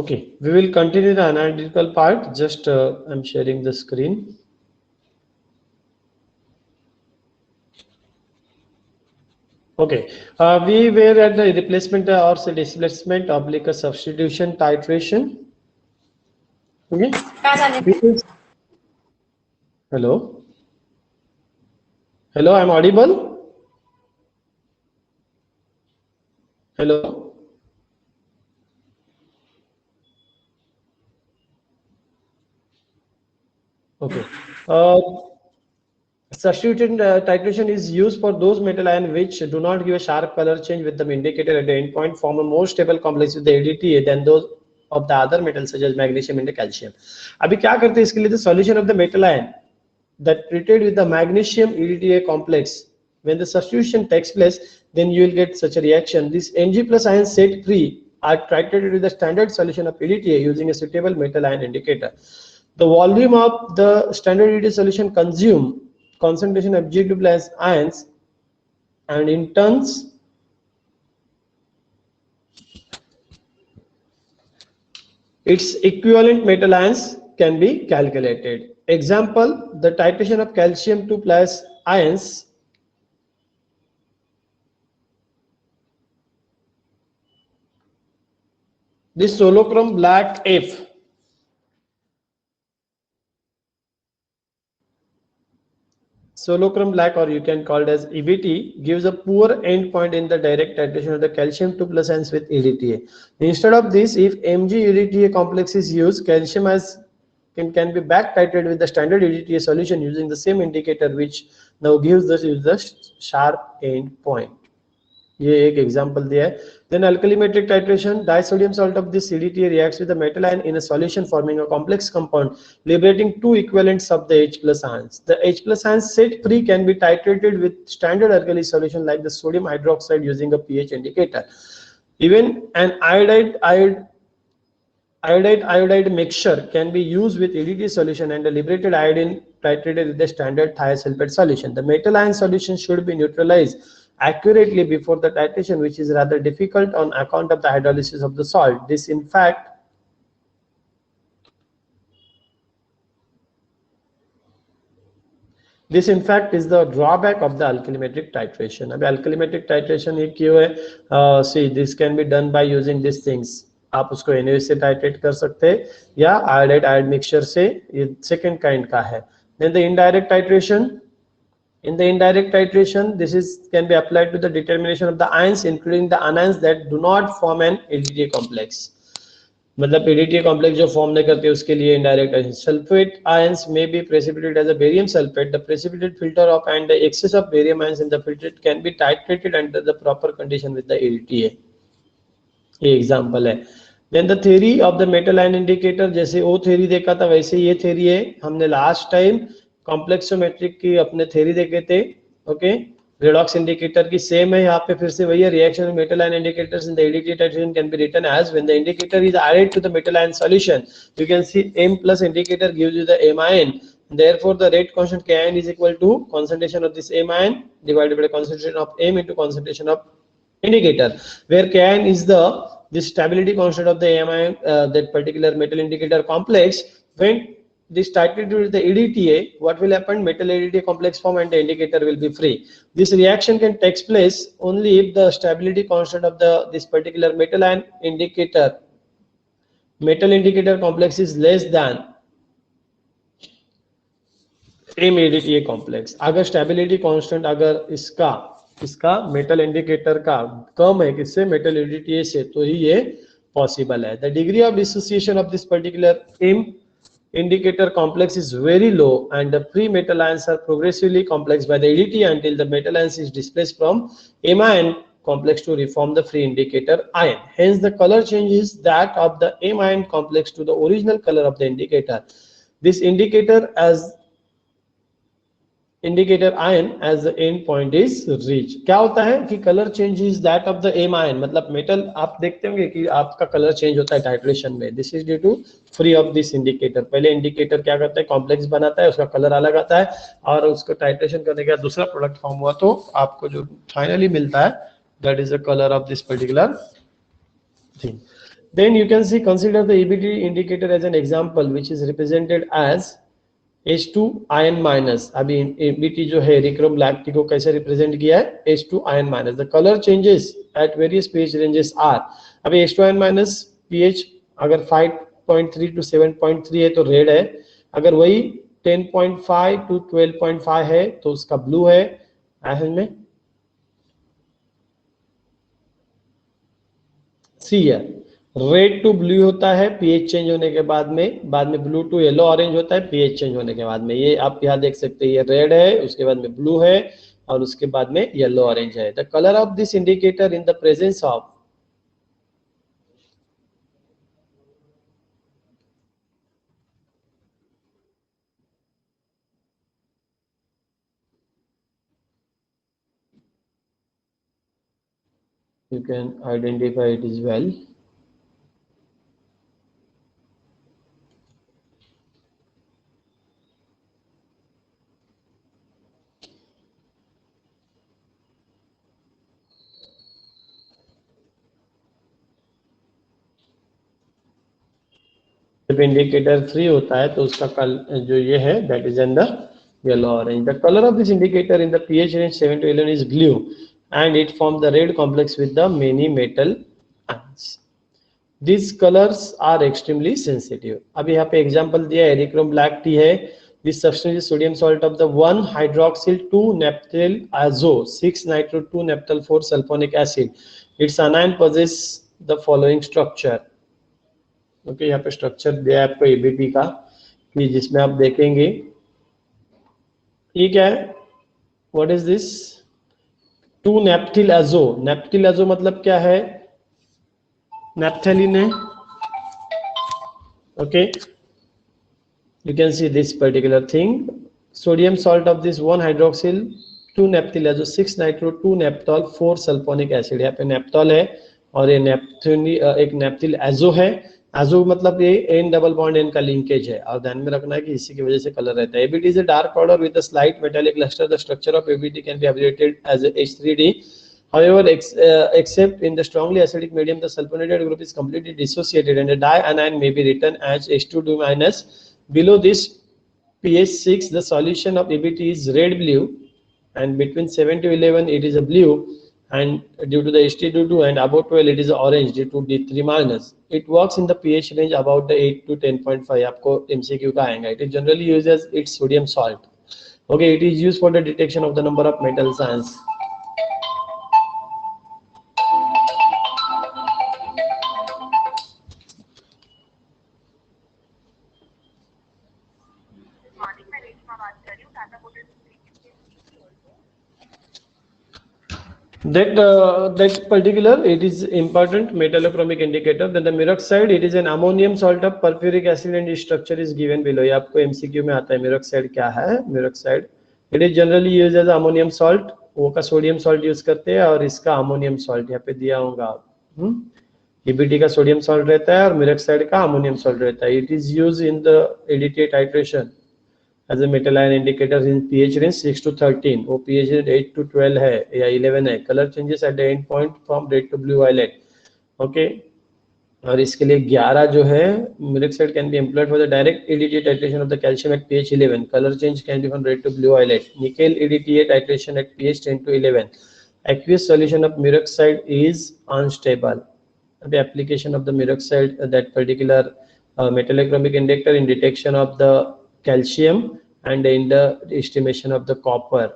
Okay, we will continue the analytical part. Just I'm sharing the screen. Okay, we were at the replacement or displacement oblique substitution titration. Okay, hello, hello, I'm audible. Hello. Okay. Substitution titration is used for those metal ions which do not give a sharp color change with the indicator at the endpoint, form a more stable complex with the ADTA than those of the other metals such as magnesium and calcium. अभी क्या करते हैं इसके लिए? The solution of the metal ion that treated with the magnesium EDTA complex, when the substitution takes place, then you will get such a reaction. These Mg plus ions set free are titrated with the standard solution of EDTA using a suitable metal ion indicator. The volume of the standard EDTA solution consume concentration of Mg plus ions, and in turns its equivalent metal ions can be calculated. Example, the titration of calcium 2 plus ions this solochrome black F solochrome black, or you can call it as EBT, gives a poor end point in the direct titration of the calcium 2 plus ions with EDTA. Instead of this, if Mg EDTA complex is used, calcium as can be back titrated with the standard EDTA solution using the same indicator, which now gives the sharp end point. ये एक example दिया है. Then alkalimetric titration, disodium salt of this EDTA reacts with the metal ion in a solution forming a complex compound, liberating two equivalents of the H plus ions. The H plus ions set free can be titrated with standard alkali solution like the sodium hydroxide using a pH indicator. Even an iodide mixture can be used with EDTA solution and the liberated iodine titrated with the standard thiosulfate solution. The metal ion solution should be neutralized accurately before the titration, which is rather difficult on account of the hydrolysis of the salt. This in fact is the drawback of the alkalimetric titration. अब alkalimetric titration ये क्यों है? See, this can be done by using these things. आप उसको NaOH से titrate कर सकते हैं या iodide mixture से, ये second kind का है. Then the indirect titration. In the indirect titration, this can be applied to the determination of the ions, including the anions that do not form an EDTA complex. मतलब EDTA complex जो form नहीं करते उसके लिए indirect titration. Sulfate ions may be precipitated as a barium sulfate. The precipitate filter of and the excess of barium ions in the filtrate can be titrated under the proper condition with the EDTA. ये example है. Then the theory of the metal ion indicator, जैसे O theory देखा था वैसे ये theory है. हमने last time complexometric की अपने थ्योरी देखे थे. ओके, रेडॉक्स इंडिकेटर की सेम है यहाँ पे, फिर से वही है. Reaction of metal ion indicators in the EDTA titration can be written as when the indicator is added to the metal ion solution, you can see M plus indicator gives you the M ion. Therefore the rate constant K ion is equal to concentration of this M ion divided by the concentration of M into concentration of indicator, where K ion is the stability constant of the M ion, that particular metal indicator complex. When this titrated with the EDTA, what will happen? Metal EDTA complex form and the indicator will be free. This reaction can take place only if the stability constant of this particular metal ion indicator complex is less than M EDTA complex. अगर stability constant अगर इसका metal indicator का कम है किससे? metal EDTA से, तो ही ये possible है. The degree of dissociation of this particular M indicator complex is very low, and the free metal ions are progressively complexed by the EDTA until the metal ions is displaced from M ion complex to reform the free indicator ion. Hence the color change is that of the M ion complex to the original color of the indicator. This indicator ion as the end point is reached. क्या होता है कि color change is that of the M ion, मतलब metal आप देखते होंगे कि आपका color change होता है titration में. This is due to free of this indicator. पहले indicator क्या करता है? complex बनाता है, उसका color अलग आता है, और उसको titration करने के बाद दूसरा product form हुआ तो आपको जो finally मिलता है that is the color of this particular thing. Then you can see, consider the EBT indicator as an example, which is represented as H2 ion minus. अभी EBT जो है एरिक्रोम ब्लैक टी को कैसे रिप्रेजेंट किया है? H2 ion minus. The color changes at various pH ranges are. अभी H2 ion minus pH अगर 5.3 to 7.3 है तो रेड है, अगर वही 10.5 to 12.5 है तो उसका ब्लू है. आयन में सी है, रेड टू ब्लू होता है पीएच चेंज होने के बाद में ब्लू टू येलो ऑरेंज होता है पीएच चेंज होने के बाद में. ये आप यहाँ देख सकते हैं, ये रेड है, उसके बाद में ब्लू है और उसके बाद में येलो ऑरेंज है. The colour of this indicator in the presence of you can identify it as well. जब इंडिकेटर फ्री होता है तो उसका कलर जो ये है that is in the yellow orange. The colour of this indicator in the pH range 7 to 11 is blue and it forms the red complex with the many metal ions. These colors are extremely sensitive. अभी यहाँ पे example दिया है, एरिक्रोम black T है. This substance is sodium salt of the 1 hydroxyl 2 naphthyl azo 6 nitro 2 naphthyl 4 sulfonic acid. Its anion possess the following structure. Okay, यहाँ पे structure दिया है आपको एबीटी का, कि जिसमें आप देखेंगे ये क्या है, what is this, 2 naphthyl azo. Naphthyl azo मतलब क्या है, नेप्थेलिन है. Okay, you can see this particular thing. Sodium salt of this 1 hydroxyl 2 naphthyl azo 6 nitro 2 naphthol 4 sulfonic acid. यहाँ पे नेप्थॉल है और ये एक नेप्थिल एजो है. एजो मतलब ये एन डबल बॉन्ड एन का लिंकेज है, और ध्यान में रखना है कि इसी की वजह से कलर रहता है. ABT is a dark powder with a slight metallic lustre. The structure of ABT can be abbreviated as H3D. However, except in the strongly acidic medium, the sulfonated group is completely dissociated and a dianion may be written as H2 minus. Below this pH 6, the solution of EBT is red blue, and between 7 to 11 it is a blue, and due to the H2 and above 12 it is orange due to D3 minus. It works in the pH range about the 8 to 10.5. आपको MCQ का आएगा. It is generally used as its sodium salt. Okay, it is used for the detection of the number of metal ions. That particular, it is important metallochromic indicator. Then the meroxide, it is an ammonium salt of sulfuric acid and its structure is given below. ये आपको MCQ में आता है. meroxide क्या है? meroxide it is generally used as ammonium salt. वो का sodium salt use करते हैं और इसका अमोनियम सॉल्ट यहाँ पे दिया होगा. EBT का सोडियम सॉल्ट रहता है और meroxide का अमोनियम सॉल्ट रहता है. It is used in the ADTA titration as a metal ion indicator in pH range 6 to 13. वो pH range 8 to 12 है या 11 है. Color changes at the end point from red to blue violet. Okay, और इसके लिए 11 जो है, meroxide can be employed for the direct EDTA titration of the calcium at pH 11. Color change can be from red to blue violet. Nickel EDTA titration at pH 10 to 11. Aqueous solution of meroxide is unstable. The application of the meroxide, that particular metallochromic indicator in detection of the calcium and in the estimation of the copper.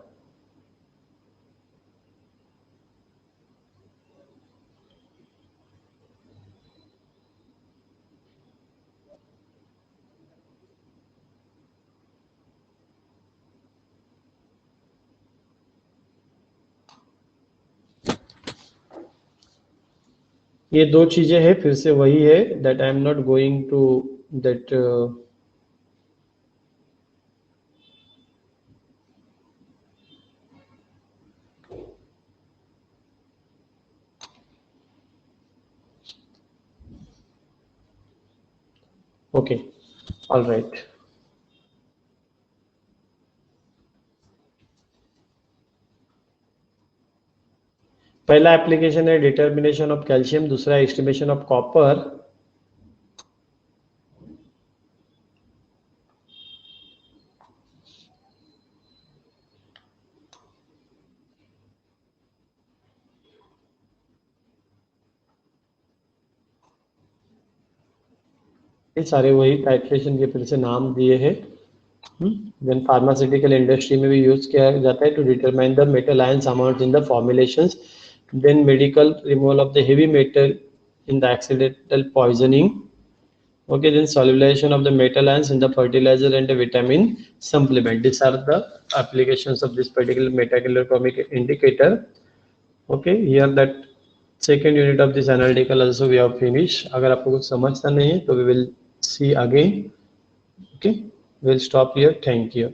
ये दो चीजें हैं, फिर से वही है, that I am not going to that okay, all right. पहला application है डिटर्मिनेशन ऑफ कैल्शियम, दूसरा एस्टिमेशन ऑफ कॉपर. ये सारे वही टाइट्रेशन के फिर से नाम दिए हैं। देन फार्मास्यूटिकल इंडस्ट्री में भी यूज किया जाता है to determine the metal ions amount in the formulations. Then medical removal of the heavy metal in the accidental poisoning. Okay, then solubilization of the metal ions in the fertilizer and the vitamin supplement. These are the applications of this particular metachromic indicator. Okay, here that second unit of this analytical also we have finished. अगर आपको कुछ समझता नहीं है तो we will see again. Okay, we'll stop here. Thank you.